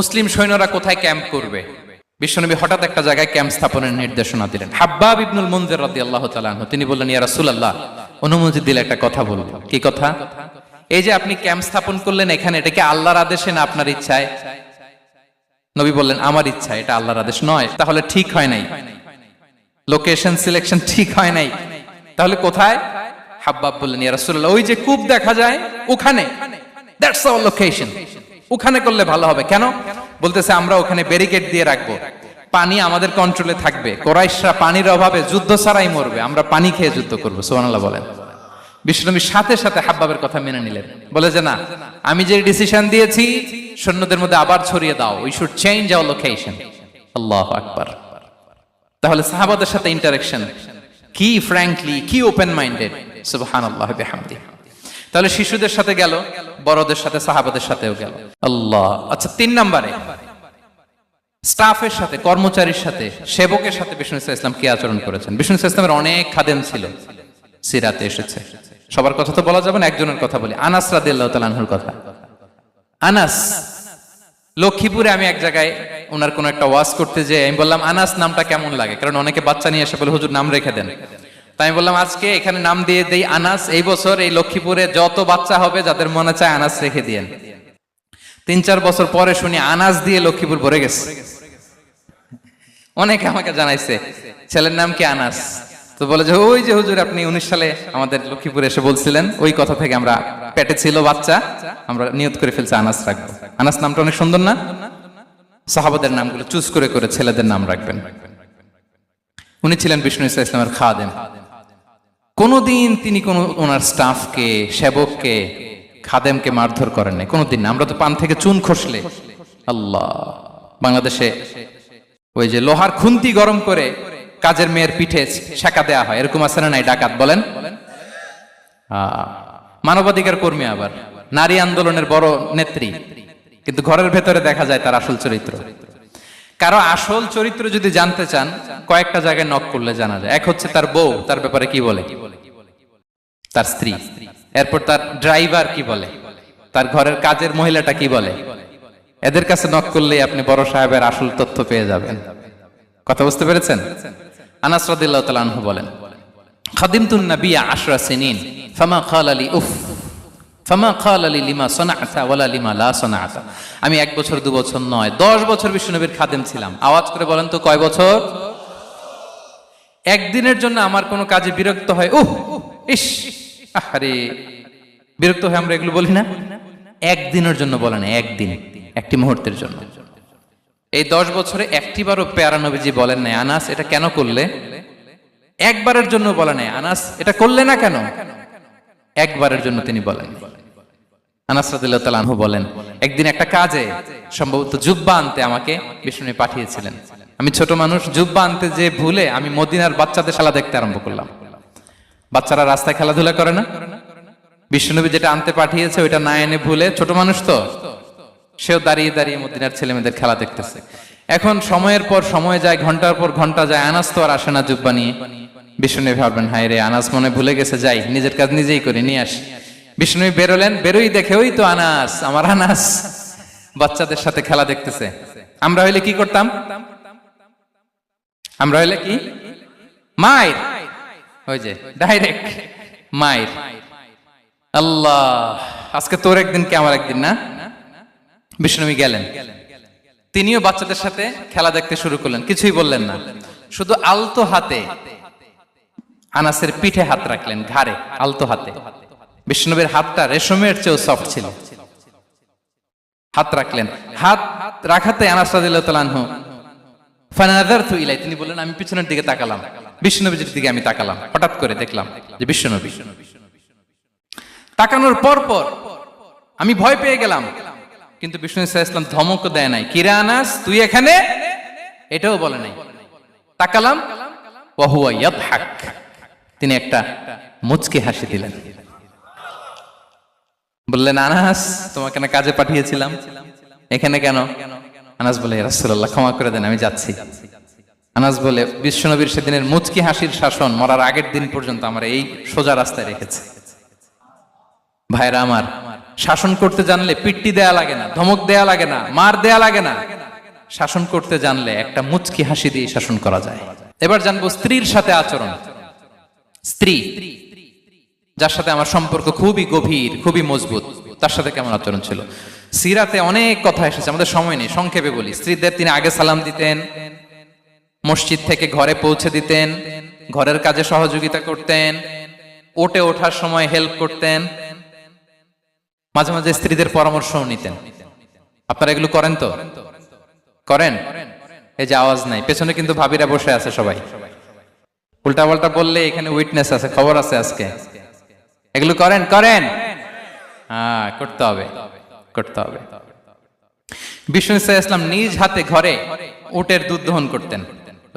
মুসলিম সৈন্যরা কোথায় ক্যাম্প করবে? বিশ্বনবী হঠাৎ একটা জায়গায় ক্যাম্প স্থাপনের নির্দেশনা দিলেন। হাব্বাব ইবনুল মুনজির রাদিয়াল্লাহু তাআলা আনহু তিনি বললেন, ইয়া রাসূলুল্লাহ, অনুমতি দিলে একটা কথা বলবো। কি কথা? এই যে আপনি ক্যাম্প স্থাপন করলেন এখানে, এটা কি আল্লাহর আদেশে না আপনার ইচ্ছায়? নবী বললেন, আমার ইচ্ছা, এটা আল্লাহর আদেশ নয়। তাহলে ঠিক হয় নাই, লোকেশন সিলেকশন ঠিক হয় নাই। তাহলে কোথায়? হাব্বাব বললেন, ইয়া রাসূলুল্লাহ, ওই যে কূপ দেখা যায় ওখানে, দ্যাটস আওয়ার লোকেশন, ওখানে করলে ভালো হবে। কেন? বলতেছে, আমরা ওখানে ব্যারিকেড দিয়ে রাখবো, পানি আমাদের কন্ট্রোলে থাকবে, কুরাইশরা পানির অভাবে যুদ্ধ ছাড়াই মরবে, আমরা পানি খেয়ে যুদ্ধ করবো। সুবহানাল্লাহ বলেন। বিশ্বনবী সাথে সাথে হাব্বাবের কথা মেনে নিলেন, বলে যে না, আমি যে ডিসিশন দিয়েছি সৈন্যদের মধ্যে আবার ছড়িয়ে দাও, we should change our location. আল্লাহু আকবার। তাহলে সাহাবাদের সাথে ইন্টারেকশন কি ফ্র্যাঙ্কলি, কি ওপেন মাইন্ডেড, সুবহানাল্লাহ বিহামদি। তাহলে শিশুদের সাথে গেল, বড়দের সাথে, সাহাবাদের সাথেও গেল। আল্লাহ। আচ্ছা, 3 নম্বরে স্টাফের সাথে, কর্মচারীর সাথে, সেবকের সাথে বিষ্ণু ইসলাম কি আচরণ করেছেন? বিষ্ণু ইসলামের অনেক খাদেম ছিল, সিরাতে এসেছে। সবার কথা তো বলা যাবে না, একজনের কথা বলি, আনাস রাদিয়াল্লাহু তাআলা আনহুর কথা। আনাস, লক্ষ্মীপুরে আমি এক জায়গায় ওনার কোন একটা ওয়াজ করতে যেয়ে আমি বললাম, আনাস নামটা কেমন লাগে? কারণ অনেকে বাচ্চা নিয়ে এসে বলে, হুজুর নাম রেখে দেন। তাই আমি বললাম, আজকে এখানে নাম দিয়ে দেই আনাস। এই বছর এই লক্ষ্মীপুরে যত বাচ্চা হবে, যাদের মনে চায় আনাস রেখে দিয়েন। 3-4 বছর পরে শুনি আনাস দিয়ে লক্ষ্মীপুর ভরে গেছে। অনেকে আমাকে জানাইছে ছেলের নাম কি আনাস। তো বলে যে, ওই যে হুজুর আপনি 19 সালে আমাদের লক্ষ্মীপুরে এসে বলছিলেন, ওই কথা থেকে আমরা, পেটে ছিল বাচ্চা, আমরা নিয়ত করে ফেলছি আনাস রাখবো। আনাস নামটা অনেক সুন্দর না? সাহাবাদের নামগুলো চুজ করে করে ছেলেদের নাম রাখবেন। উনি ছিলেন বিষ্ণু ইসলামের খাদেম। কোনদিন তিনি কোন ওনার স্টাফকে, সেবককে, খাদেমকে মারধর করেন নাই কোনদিন। আমরা তো পান থেকে চুন খসলে, আল্লাহ, বাংলাদেশে ওই যে লোহার খুন্তি গরম করে কাজের মেয়ের পিঠে শেখা দেয়া হয়, এরকম আছে না নাই? ডাকাত বলেন। মানবাধিকার কর্মী, আবার নারী আন্দোলনের বড় নেত্রী, কিন্তু ঘরের ভেতরে দেখা যায় তার আসল চরিত্র। কারো আসল চরিত্র যদি জানতে চান, কয়েকটা জায়গায় নক করলে জানা যায়। এক হচ্ছে তার বউ, তার ব্যাপারে কি বলে, তার স্ত্রী। এরপর তার ড্রাইভার কি বলে, তার ঘরের কাজের মহিলাটা কি বলে। এদের কাছে নক করলেই আপনি বড় সাহেবের আসল তথ্য পেয়ে যাবেন। কথা বুঝতে পেরেছেন? আনাস রাদিয়াল্লাহু তাআলা আনহু বলেন, খাদিমতুন নবিয়্যা 10 সিনিন ফামা ক্বালা লি উফ ফামা ক্বালা লি লিমা সানা'তা ওয়ালা লিমা লা সানা'তা। আমি 1 বছর 2 বছর নয়, 10 বছর বিশ্বনবীর খাদেম ছিলাম। আওয়াজ করে বলেন তো, কয় বছর? একদিনের জন্য আমার কোনো কাজে বিরক্ত হয়, ইস, আরে, বিরক্ত হয়, আমরা এগুলো বলি না? একদিনের জন্য বলে না, একদিন, একটি মুহূর্তের জন্য। এই 10 বছরে একটিবারও পেয়ারা নবীজি বলেন নাই, আনাস এটা কেন করলে? একবারের জন্য বলে নাই, আনাস এটা করলে না কেন? একবারের জন্য তিনি বলেন। আনাস রাদিয়াল্লাহু তাআলা আনহু বলেন, একদিন একটা কাজে, সম্ভবত জুব্বা আনতে আমাকে বিষ্ণু পাঠিয়েছিলেন। আমি ছোট মানুষ, জুব্বা আনতে যে ভুলে আমি মদিনার বাচ্চাদের খেলা দেখতে আরম্ভ করলাম। বাচ্চারা রাস্তায় খেলাধুলা করে না? বিশ্বনবী যেটা আনতে পাঠিয়েছে ওইটা না এনে ভুলে, ছোট মানুষ তো, সেও দাঁড়িয়ে দাঁড়িয়ে মদিনার ছেলে মেয়েদের খেলা দেখতেছে। এখন সময়ের পর সময় যায়, ঘন্টার পর ঘন্টা যায়, আনাস তো আর আসে না জুব্বা নিয়ে। বিষ্ণু ভাবলেন, হায় রে, আনাস মনে ভুলে গেছে, যাই নিজের কাজ নিজেই করে নিয়ে আসি। বিষ্ণু বেরোলেন, বেরোই দেখে ওই তো আনাস, আমার আনাস বাচ্চাদের সাথে খেলা দেখতেছে। আমরা হইলে কি করতাম? আমরা হইলে কি? মাইর, ওই যে ডাইরেক্ট মাইর। আল্লাহ, আজকে তোর একদিন কি আমার একদিন না? বিষ্ণু গেলেন, তিনিও বাচ্চাদের সাথে খেলা দেখতে শুরু করলেন, কিছুই বললেন না, শুধু আলতো হাতে আনাসের পিঠে হাত রাখলেন, ঘাড়ে, আলতো হাতে। বিষ্ণুবীর হাতটা রেশমের চেয়েও সফট ছিল। হাত রাখলেন, হাত রাখাতে আনাস রাদিয়াল্লাহু তাআলা আনহু ফানাযারতু ইলাই, তিনি বললেন, আমি পিছনের দিকে তাকালাম, বিষ্ণুবীর দিকে আমি তাকালাম। হঠাৎ করে দেখলাম যে বিষ্ণুবী। তাকানোর পর পর আমি ভয় পেয়ে গেলাম, কিন্তু বিষ্ণু ইসলাম ধমক দেয় নাই, কিরা আনাস তুই এখানে, এটাও বলে নাই। তাকালাম, ওয়া হুয়া ইয়াদহাক, তিনি একটা মুচকি হাসি দিলেন। বললেন, আনাস তোমাকে না কাজে পাঠিয়েছিলাম, এখানে কেন? আনাস বলে, ইয়া রাসূলুল্লাহ ক্ষমা করে দেন, আমি যাচ্ছি। আনাস বলে, বিশ্বনবীর সেদিনের মুচকি হাসির শাসন মরার আগের দিন পর্যন্ত আমার এই সোজা রাস্তায় রেখেছে। ভাইরা আমার, শাসন করতে জানলে পিট্টি দেয়া লাগে না, ধমক দেয়া লাগে না, মার দেয়া লাগে না। শাসন করতে জানলে একটা মুচকি হাসি দিয়ে শাসন করা যায়। এবার জানবো স্ত্রীর সাথে আচরণ। স্ত্রী যার সাথে আমার সম্পর্ক খুবই গভীর, খুবই মজবুত, তার সাথে কেমন আচরণ ছিল। সিরাতে অনেক কথা এসেছে, আমাদের সময় নেই, সংক্ষেপে বলি। স্ত্রীদের তিনি আগে সালাম দিতেন, মসজিদ থেকে ঘরে পৌঁছে দিতেন, ঘরের কাজে সহযোগিতা করতেন, ওঠে ওঠার সময় হেল্প করতেন, মাঝে মাঝে স্ত্রীদের পরামর্শও নিতেন। আপনারা এগুলো করেন তো? করেন? এই যে আওয়াজ নাই, পেছনে কিন্তু ভাবিরা বসে আছে সবাই। উল্টা পাল্টা বললে এখানে উইটনেস আছে, খবর আছে আজকে। এগুলো করেন? করেন? হ্যাঁ, করতে হবে, করতে হবে। বিষ্ণু ইসলাম নিজ হাতে ঘরে উটের দুধ দহন করতেন,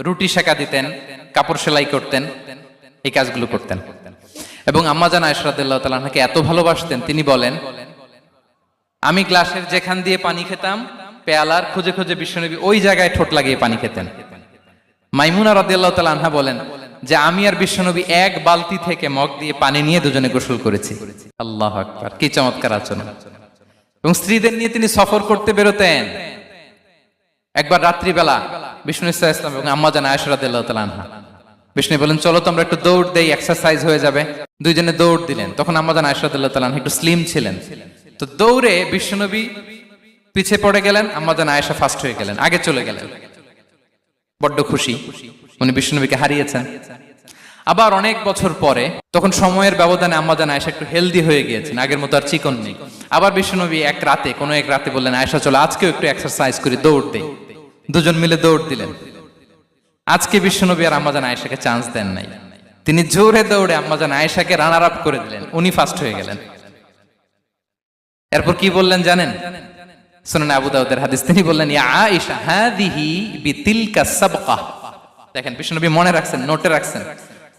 রুটি সেকা দিতেন, কাপড় সেলাই করতেন, এই কাজগুলো করতেন। এবং আম্মা জান আয়েশা রাদিয়াল্লাহু তাআলা আনহাকে এত ভালোবাসতেন, তিনি বলেন, আমি গ্লাসের যেখান দিয়ে পানি খেতাম, পেয়ালার খুঁজে খুঁজে বিশ্বনবী ওই জায়গায় ঠোঁট লাগিয়ে পানি খেতেন। মাইমুনা রাদিয়াল্লাহু তাআলা আনহা বলেন যে আমি আর বিশ্বনবী এক বালতি থেকে মগ দিয়ে পানি নিয়ে দুজনে গোসল করেছি। আল্লাহু আকবার, কি চমৎকার আচরণ। এবং স্ত্রীদের নিয়ে তিনি সফর করতে বেরোতেন। একবার রাত্রিবেলা বিষ্ণু ইসলাম এবং আম্মা জান আয়েশা রাদিয়াল্লাহু তাআলা আনহা, বিষ্ণু বলেন চলো তো আমরা একটু দৌড় দেই, এক্সারসাইজ হয়ে যাবে। দুইজনে দৌড় দিলেন। তখন আম্মা জান আয়েশা রাদিয়াল্লাহু তাআলা আনহা একটু স্লিম ছিলেন, তো দৌড়ে বিশ্বনবী পিছে পড়ে গেলেন, আম্মা জান আয়েশা ফার্স্ট হয়ে গেলেন, আগে চলে গেলেন। বড্ড খুশি, উনি বিশ্বনবীকে হারিয়েছেন। আবার অনেক বছর পরে, তখন সময়ের ব্যবধানে আম্মা জান আয়েশা একটু হেলদি হয়ে গিয়েছেন, আগের মতো আর চিকন নেই। আবার বিশ্বনবী এক রাতে বললেন, আয়েশা চলো আজকেও একটু এক্সারসাইজ করি, দৌড় দেই। দুজন মিলে দৌড় দিলেন। আজকে বিশ্বনবী আর আম্মা জান আয়েশাকে চান্স দেন নাই, তিনি জোরে দৌড়ে আম্মা জান আয়েশাকে রানার আপ করে দিলেন, উনি ফার্স্ট হয়ে গেলেন। এরপর কি বললেন জানেন? সুনান আবু দাউদের হাদিস, তিনি বললেন, ইয়া আয়েশা হাদিহি বিতিলকা সাবকা। দেখেন বিশ্বনবী মনে রাখছেন, নোটে রাখছেন।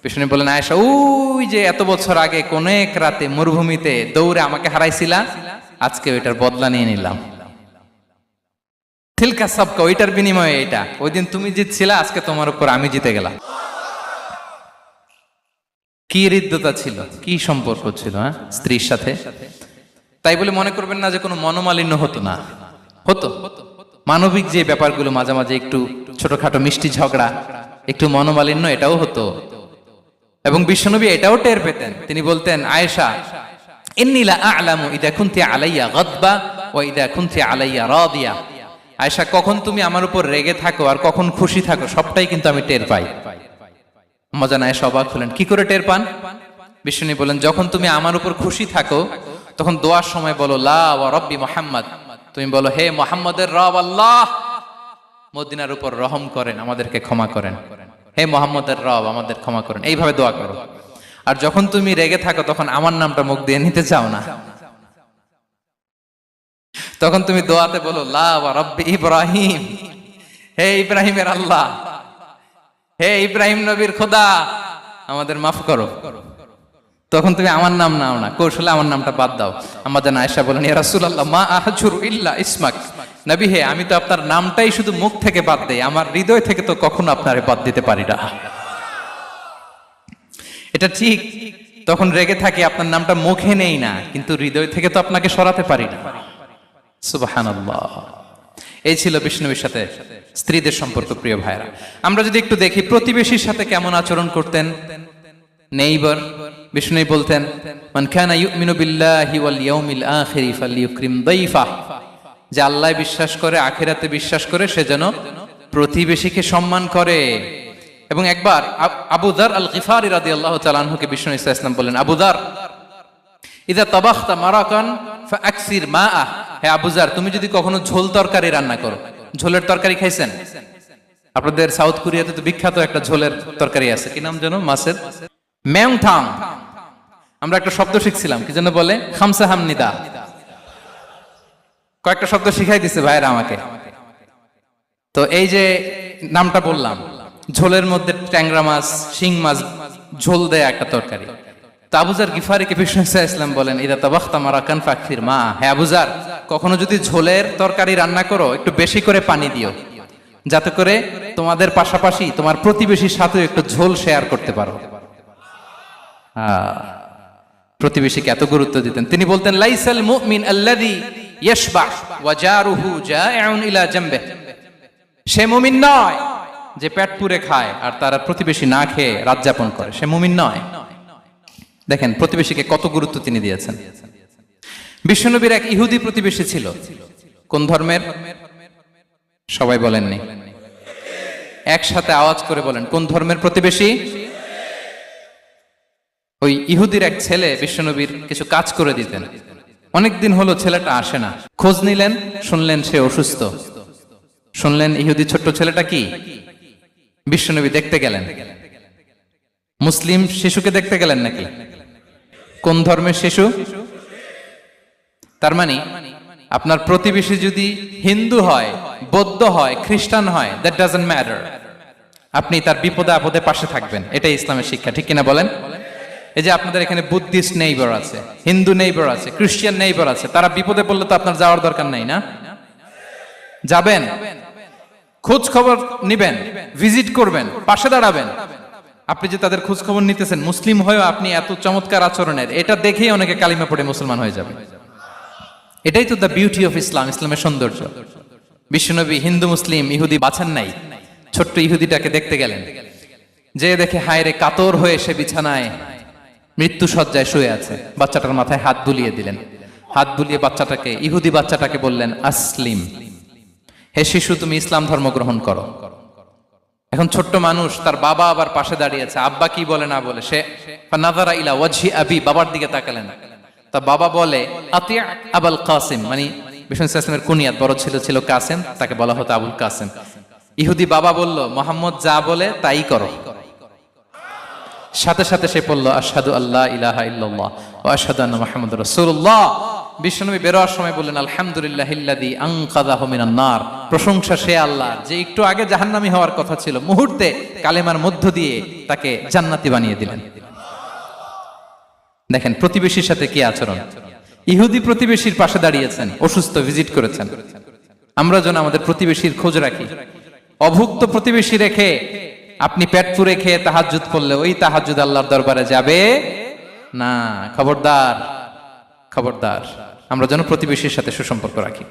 বিশ্বনবী বললেন, আয়েশা ওই যে এত বছর আগে কোন এক রাতে মরুভূমিতে দৌড়ে আমাকে হারাইছিলা, আজকে ওইটার বদলা নিয়ে নিলাম। তিলকা সাবকা, ওইটার বিনিময়ে এটা। ওই দিন তুমি জিতছিলা, আজকে তোমার উপর আমি জিতে গেলাম। কি হৃদ্যতা ছিল, কি সম্পর্ক ছিল হ্যাঁ স্ত্রীর সাথে। তাই বলে মনে করবেন না যে কোনো মনোমালিন্য হতো না, হতো। মানবিক যে ব্যাপারগুলো, মাঝে মাঝে একটু ছোটখাটো মিষ্টি ঝগড়া, একটু মনোমালিন্য, এটাও হতো। এবং বিশ্বনবী এটাও টের পেতেন। তিনি বলতেন, আয়েশা ইন্নী লা আ'লামু ইযা কুনতি আলাইয়া গাদবা ওয়া ইযা কুনতি আলাইয়া রাদিয়া। আয়েশা, কখন তুমি আমার উপর রেগে থাকো আর কখন খুশি থাকো, সবটাই কিন্তু আমি টের পাই। আম্মা জান আয়েশা অবাক হলেন, কি করে টের পান? বিশ্বনবী বলেন, যখন তুমি আমার উপর খুশি থাকো তখন দোয়ার সময় বলো লা ওয়া রাব্বি মুহাম্মদ, তুমি বলো হে মুহাম্মদের রব আল্লাহ, মদিনার উপর রহম করেন, আমাদেরকে ক্ষমা করেন। হে মুহাম্মদের রব, আমাদের ক্ষমা করেন, এইভাবে দোয়া করো। আর যখন তুমি রেগে থাকো তখন আমার নামটা মুখ দিয়ে নিতে চাও না, তখন তুমি দোয়াতে বলো লা ওয়া রাব্বি ইব্রাহিম, হে ইব্রাহিমের আল্লাহ, হে ইব্রাহিম নবীর খোদা, আমাদের মাফ করো। তখন তুমি আমার নাম নাও না, কৌশলে আমার নামটা বাদ দাও। আম্মা জান আয়েশা বলেন, ইয়া রাসূলুল্লাহ মা আহজুরু ইল্লা ইসমাক। নবী হে, আমি তো আপনার নামটাই শুধু মুখ থেকে বাদ দেই, আমার হৃদয় থেকে তো কখনো আপনারে বাদ দিতে পারি না। এটা ঠিক, তখন রেগে থাকি, আপনার নামটা মুখে নেই না, কিন্তু হৃদয় থেকে তো আপনাকে সরাতে পারি না। সুবহানাল্লাহ। এই ছিল বিষ্ণুবীর সাথে স্ত্রীদের সম্পর্ক। প্রিয় ভাইরা, আমরা যদি একটু দেখি প্রতিবেশীর সাথে কেমন আচরণ করতেন। নেইবার, বিষ্ণু বলতেন, মান কানা ইউমিনু বিল্লাহি ওয়াল ইয়াউমিল আখিরি ফালইউকরিম দাইফাহ, যে আল্লাহ বিশ্বাস করে, আখিরাতে বিশ্বাস করে, সে যেন প্রতিবেশীকে সম্মান করে। এবং একবার আবু যার আল গিফারি রাদিয়াল্লাহু তাআলা আনহুকে বিষ্ণু ইসলাম বললেন, আবু যার ইযা তাবাখতা মারাকান ফাআকসির মাআ। হে আবু যার, তুমি যদি কখনো ঝোল তরকারি রান্না করো, ঝোলের তরকারি খাইছেন? আপনাদের সাউথ কোরিয়াতে তো বিখ্যাত একটা ঝোলের তরকারি আছে, কি নাম যেন, মাছের মেংথাং। আমরা একটা শব্দ শিখছিলাম, কি যেন বলে, খামসা হামনিদা। কয়েকটা শব্দ শিখাই দিছে ভাইরা আমাকে। তো এই যে নামটা বললাম, ঝোলের মধ্যে ট্যাংরা মাছ, শিং মাছ ঝোল দেয়া একটা তরকারি। তো আবু যার গিফারিকে বিষ্ণু ইসলাম বলেন, ইদা তাবাখতা মারাকান ফাকসির মা। হে আবু যার, কখনো যদি ঝোলের তরকারি রান্না করো, একটু বেশি করে পানি দিও, যাতে করে তোমাদের পাশাপাশি তোমার প্রতিবেশীর সাথে একটু ঝোল শেয়ার করতে পারো। প্রতিবেশীকে এত গুরুত্ব দিতেন। তিনি বলতেন লাইসাল মুমিন আল্লাযী ইয়াশবাহ ওয়া জারুহু জাইউন ইলা জামবিহি, সে মুমিন নয় যে পেট পুরে খায় আর তার প্রতিবেশী না খেয়ে রাত যাপন করে, সে মুমিন নয়। দেখেন প্রতিবেশীকে কত গুরুত্ব তিনি দিয়েছেন। বিশ্বনবীর এক ইহুদি প্রতিবেশী ছিল। কোন ধর্মের? সবাই বলেননি, একসাথে আওয়াজ করে বলেন, কোন ধর্মের প্রতিবেশী? ওই ইহুদির এক ছেলে বিশ্বনবীর কিছু কাজ করে দিতেন। অনেকদিন হলো ছেলেটা আসে না। খোঁজ নিলেন, শুনলেন সে অসুস্থ। শুনলেন ইহুদি ছোট্ট ছেলেটা কি? বিশ্বনবী দেখতে গেলেন। মুসলিম শিশুকে দেখতে গেলেন নাকি? কোন ধর্মের শিশু? তার মানে আপনার প্রতিবেশী যদি হিন্দু হয়, বৌদ্ধ হয়, খ্রিস্টান হয়, দ্যাট ডাজন্ট ম্যাটার, আপনি তার বিপদে আপদে পাশে থাকবেন। এটাই ইসলামের শিক্ষা, ঠিক কিনা বলেন? এই যে আপনাদের এখানে বুদ্ধিস্ট নেইবার আছে, হিন্দু নেইবার আছে, খ্রিস্টান নেইবার আছে, তারা বিপদে পড়লে তো আপনার যাওয়ার দরকার নাই, না? যাবেন, খোঁজ খবর নিবেন, ভিজিট করবেন, পাশে দাঁড়াবেন। আপনি যে তাদের খোঁজ খবর নিতেছেন, মুসলিম হয়েও আপনি এত চমৎকার আচরণের, এটা দেখেই অনেকে কালিমা পড়ে মুসলমান হয়ে যাবে। এটাই তো দ্য বিউটি অফ ইসলাম, ইসলামের সৌন্দর্য। বিশ্বনবী হিন্দু মুসলিম ইহুদি বাছান নাই, ছোট্ট ইহুদিটাকে দেখতে গেলেন। যে দেখে হায় রে, কাতর হয়ে সে বিছানায় মৃত্যু শয্যায় শুয়ে আছে। বাচ্চাটার মাথায় হাত বুলিয়ে দিলেন। হাত বুলিয়ে বাচ্চাটাকে, ইহুদি বাচ্চাটাকে বললেন, আসলিম, হে শিশু তুমি ইসলাম ধর্ম গ্রহণ করো। এখন ছোট্ট মানুষ, তার বাবা আবার পাশে দাঁড়িয়েছে, আব্বা কি বলে না বলে, সে নাযারা ইলা ওয়াজহি আবি, বাবার দিকে তাকালেন। তা বাবা বলে আতিয়া আবুল কাসিম, মানে বিষ্ণু ইসলামের কুনিয়াত, বড় ছিল ছিল কাসেম, তাকে বলা হতো আবুল কাসেম। ইহুদি বাবা বলল মুহাম্মদ যা বলে তাই করো। সাথে সাথে সে পড়ল আশহাদু আল্লা ইলাহা ইল্লাল্লাহ ওয়া আশহাদু আন্না মুহাম্মাদুর রাসূলুল্লাহ। বিশ্বনবী বেরোয়ার সময় বললেন আলহামদুলিল্লাহিল্লাযী আনকাযাহু মিনান নার, প্রশংসা সে আল্লাহ যে একটু আগে জাহান্নামী হওয়ার কথা ছিল, মুহূর্তে কালেমার মধ্য দিয়ে তাকে জান্নাতি বানিয়ে দিলেন। দেখেন প্রতিবেশীর সাথে কি আচরণ। ইহুদি প্রতিবেশীর পাশে দাঁড়িয়েছেন, অসুস্থ, ভিজিট করেছেন। আমরা যেন আমাদের প্রতিবেশীর খোঁজ রাখি। অভুক্ত প্রতিবেশী রেখে আপনি পেট পুরে খেয়ে তাহাজ্জুদ পড়লে ওই তাহাজ্জুদ আল্লাহর দরবারে যাবে না। খবরদার, খবরদার, আমরা যেন প্রতিবেশীর সাথে সুসম্পর্ক রাখি।